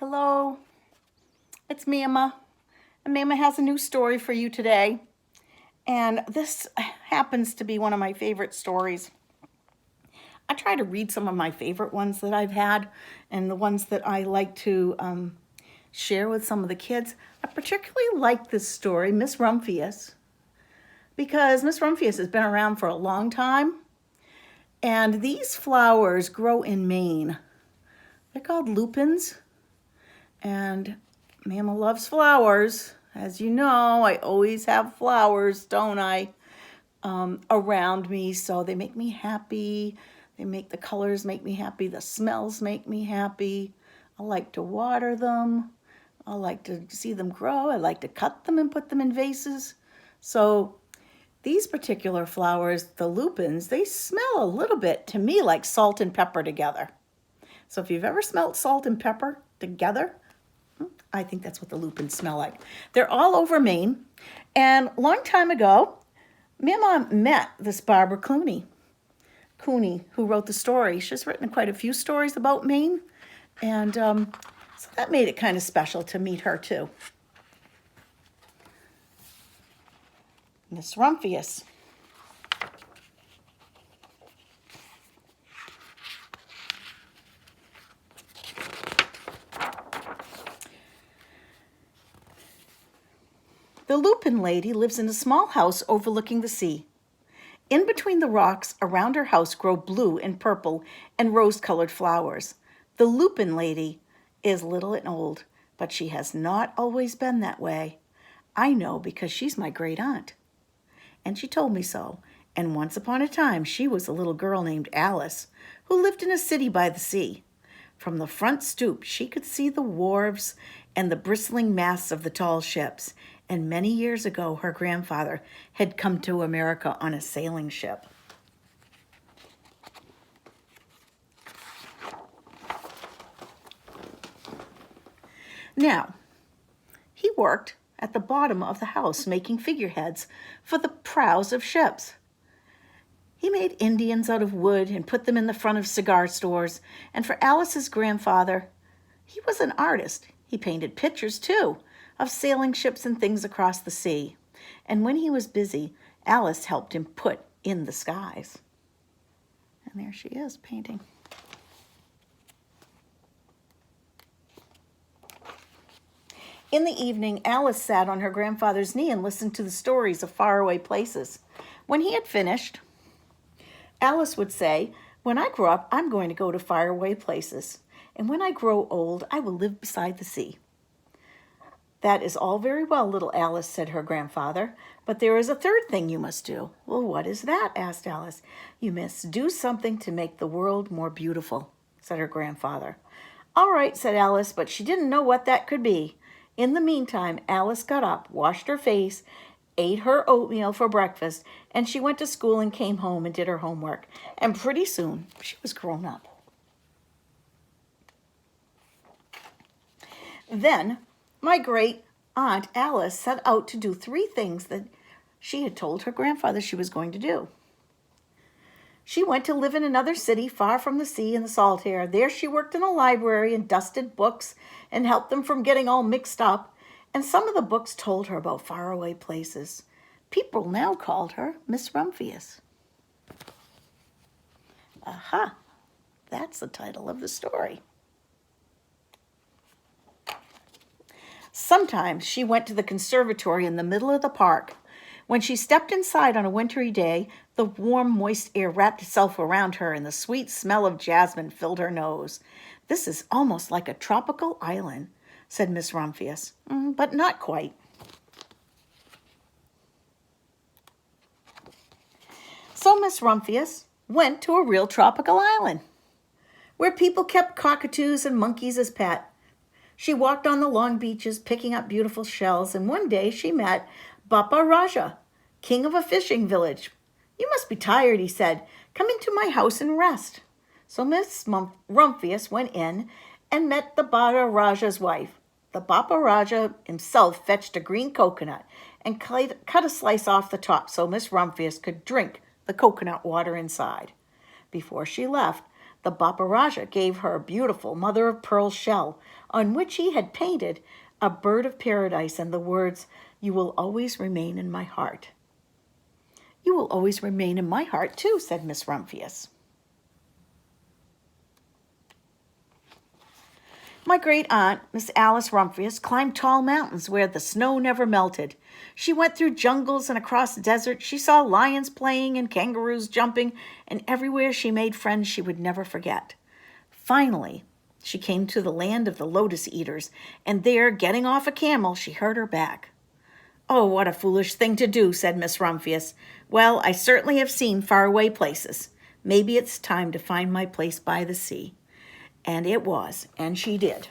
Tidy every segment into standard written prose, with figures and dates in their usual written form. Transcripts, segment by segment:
Hello, it's Maama, and Maama has a new story for you today. And this happens to be one of my favorite stories. I try to read some of my favorite ones that I've had and the ones that I like to share with some of the kids. I particularly like this story, Miss Rumphius, because Miss Rumphius has been around for a long time. And these flowers grow in Maine. They're called lupins. And Maama loves flowers. As you know, I always have flowers, don't I, around me. So they make me happy. The colors make me happy. The smells make me happy. I like to water them. I like to see them grow. I like to cut them and put them in vases. So these particular flowers, the lupins, they smell a little bit to me like salt and pepper together. So if you've ever smelled salt and pepper together, I think that's what the lupins smell like. They're all over Maine. And a long time ago, Maama met this Barbara Cooney, who wrote the story. She's written quite a few stories about Maine. And so that made it kind of special to meet her too. Miss Rumphius. The Lupin lady lives in a small house overlooking the sea. In between the rocks around her house grow blue and purple and rose-colored flowers. The Lupin lady is little and old, but she has not always been that way. I know because she's my great aunt. And she told me so. And once upon a time, she was a little girl named Alice who lived in a city by the sea. From the front stoop, she could see the wharves and the bristling masts of the tall ships. And many years ago, her grandfather had come to America on a sailing ship. Now, he worked at the bottom of the house making figureheads for the prows of ships. He made Indians out of wood and put them in the front of cigar stores. And for Alice's grandfather, he was an artist. He painted pictures, too, of sailing ships and things across the sea. And when he was busy, Alice helped him put in the skies. And there she is, painting. In the evening, Alice sat on her grandfather's knee and listened to the stories of faraway places. When he had finished, Alice would say, "When I grow up, I'm going to go to faraway places. And when I grow old, I will live beside the sea." "That is all very well, little Alice," said her grandfather, "but there is a third thing you must do." "Well, what is that?" asked Alice. "You must do something to make the world more beautiful," said her grandfather. "All right," said Alice, but she didn't know what that could be. In the meantime, Alice got up, washed her face, ate her oatmeal for breakfast, and she went to school and came home and did her homework. And pretty soon, she was grown up. Then, my great aunt Alice set out to do 3 things that she had told her grandfather she was going to do. She went to live in another city far from the sea and the salt air. There she worked in a library and dusted books and helped them from getting all mixed up. And some of the books told her about faraway places. People now called her Miss Rumphius. Aha, that's the title of the story. Sometimes she went to the conservatory in the middle of the park. When she stepped inside on a wintry day, the warm, moist air wrapped itself around her and the sweet smell of jasmine filled her nose. "This is almost like a tropical island," said Miss Rumphius, "but not quite." So Miss Rumphius went to a real tropical island where people kept cockatoos and monkeys as pets. She walked on the long beaches, picking up beautiful shells, and one day she met Bappa Raja, king of a fishing village. "You must be tired," he said. "Come into my house and rest." So Miss Rumphius went in and met the Bappa Raja's wife. The Bappa Raja himself fetched a green coconut and cut a slice off the top so Miss Rumphius could drink the coconut water inside. Before she left, The Baparaja gave her a beautiful mother-of-pearl shell on which he had painted a bird of paradise and the words, "You will always remain in my heart." "You will always remain in my heart, too," said Miss Rumphius. My great-aunt, Miss Alice Rumphius, climbed tall mountains where the snow never melted. She went through jungles and across deserts. She saw lions playing and kangaroos jumping, and everywhere she made friends she would never forget. Finally, she came to the land of the lotus eaters, and there, getting off a camel, she hurt her back. "Oh, what a foolish thing to do," said Miss Rumphius. "Well, I certainly have seen faraway places. Maybe it's time to find my place by the sea." And it was, and she did.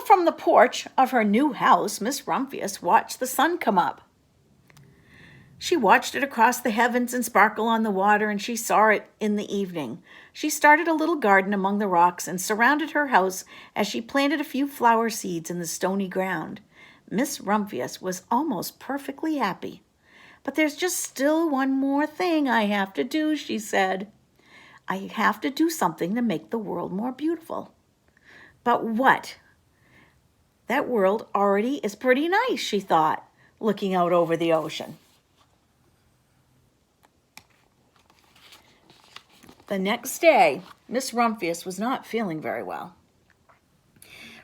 From the porch of her new house, Miss Rumphius watched the sun come up. She watched it across the heavens and sparkle on the water, and she saw it in the evening. She started a little garden among the rocks and surrounded her house as she planted a few flower seeds in the stony ground. Miss Rumphius was almost perfectly happy. "But there's just still one more thing I have to do," she said. "I have to do something to make the world more beautiful." "But what?" "That world already is pretty nice," she thought, looking out over the ocean. The next day, Miss Rumphius was not feeling very well.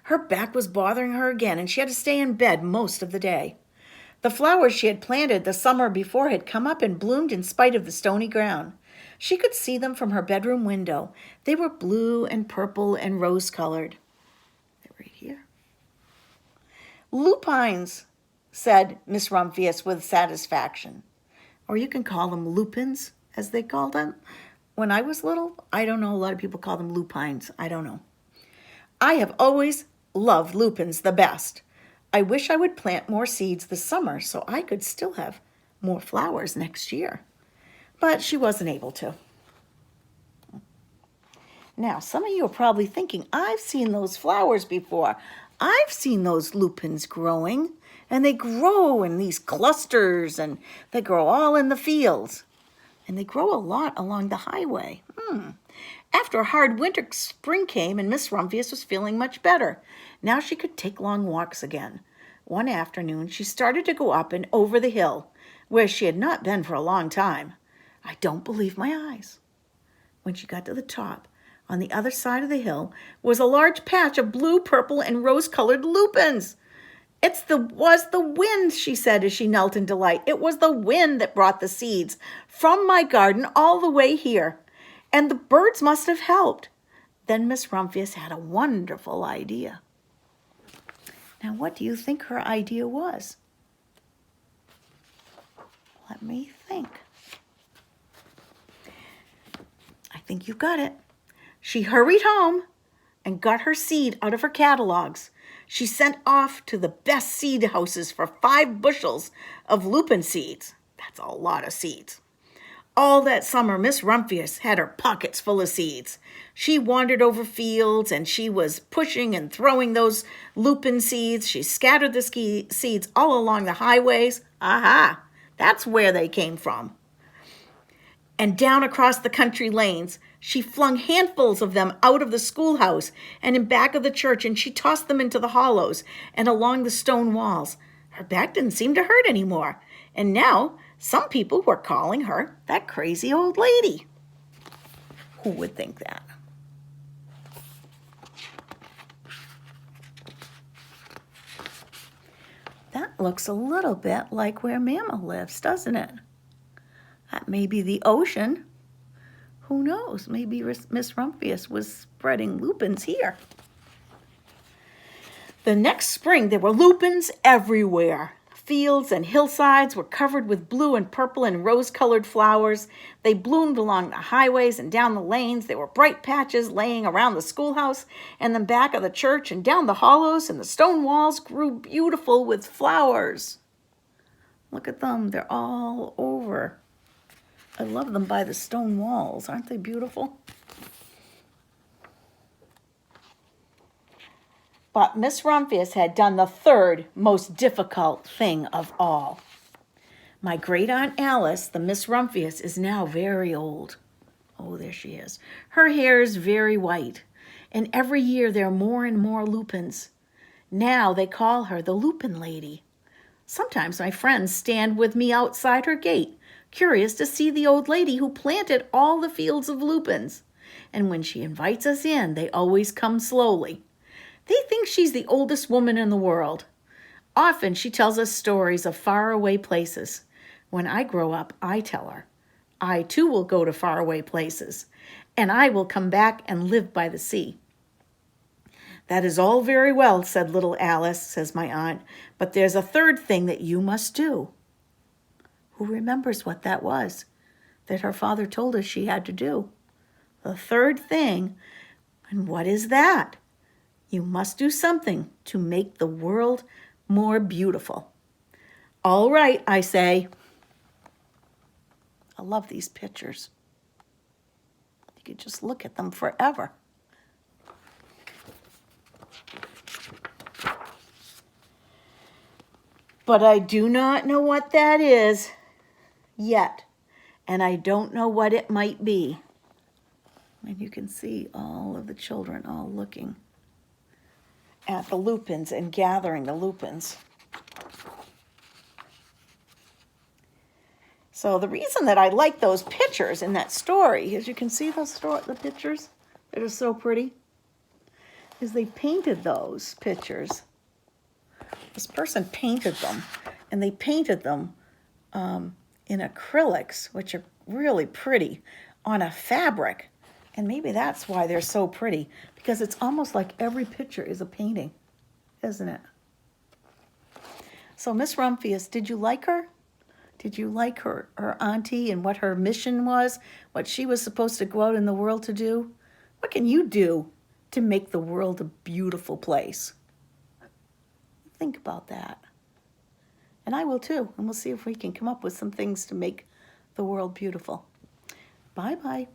Her back was bothering her again, and she had to stay in bed most of the day. The flowers she had planted the summer before had come up and bloomed in spite of the stony ground. She could see them from her bedroom window. They were blue and purple and rose-colored. They're right here. "Lupines," said Miss Rumphius with satisfaction. Or you can call them lupins, as they called them when I was little. I don't know, a lot of people call them lupines. I don't know. "I have always loved lupins the best. I wish I would plant more seeds this summer so I could still have more flowers next year." But she wasn't able to. Now, some of you are probably thinking, "I've seen those flowers before. I've seen those lupins growing, and they grow in these clusters, and they grow all in the fields. And they grow a lot along the highway." After a hard winter, spring came, and Miss Rumphius was feeling much better. Now she could take long walks again. One afternoon, she started to go up and over the hill, where she had not been for a long time. "I don't believe my eyes." When she got to the top, on the other side of the hill, was a large patch of blue, purple, and rose-colored lupins. Was the wind," she said as she knelt in delight. "It was the wind that brought the seeds from my garden all the way here. And the birds must have helped." Then Miss Rumphius had a wonderful idea. Now, what do you think her idea was? Let me think. I think you've got it. She hurried home and got her seed out of her catalogs. She sent off to the best seed houses for 5 bushels of lupin seeds. That's a lot of seeds. All that summer, Miss Rumphius had her pockets full of seeds. She wandered over fields, and she was pushing and throwing those lupin seeds. She scattered the seeds all along the highways. Aha! That's where they came from. And down across the country lanes, she flung handfuls of them out of the schoolhouse and in back of the church, and she tossed them into the hollows and along the stone walls. Her back didn't seem to hurt anymore, and now some people were calling her that crazy old lady. Who would think that? That looks a little bit like where Maama lives, doesn't it? That may be the ocean. Who knows? Maybe Miss Rumphius was spreading lupins here. The next spring, there were lupins everywhere. Fields and hillsides were covered with blue and purple and rose-colored flowers. They bloomed along the highways and down the lanes. There were bright patches laying around the schoolhouse and the back of the church, and down the hollows, and the stone walls grew beautiful with flowers. Look at them. They're all over. I love them by the stone walls. Aren't they beautiful? But Miss Rumphius had done the third most difficult thing of all. My great-aunt Alice, the Miss Rumphius, is now very old. Oh, there she is. Her hair is very white, and every year there are more and more lupins. Now they call her the Lupin Lady. Sometimes my friends stand with me outside her gate, curious to see the old lady who planted all the fields of lupins. And when she invites us in, they always come slowly. They think she's the oldest woman in the world. Often she tells us stories of faraway places. When I grow up, I tell her, I too will go to faraway places, and I will come back and live by the sea. That is all very well, said little Alice, says my aunt, but there's a third thing that you must do. Who remembers what that was that her father told us she had to do? The third thing, and what is that? You must do something to make the world more beautiful. All right, I say. I love these pictures. You could just look at them forever. But I do not know what that is yet, and I don't know what it might be. And you can see all of the children all looking at the lupins and gathering the lupins. So the reason that I like those pictures in that story, as you can see the pictures that are so pretty, is they painted those pictures. This person painted them, and they painted them in acrylics, which are really pretty, on a fabric. And maybe that's why they're so pretty, because it's almost like every picture is a painting, isn't it? So Miss Rumphius, did you like her? Did you like her auntie and what her mission was, what she was supposed to go out in the world to do? What can you do to make the world a beautiful place? Think about that. And I will too. And we'll see if we can come up with some things to make the world beautiful. Bye-bye.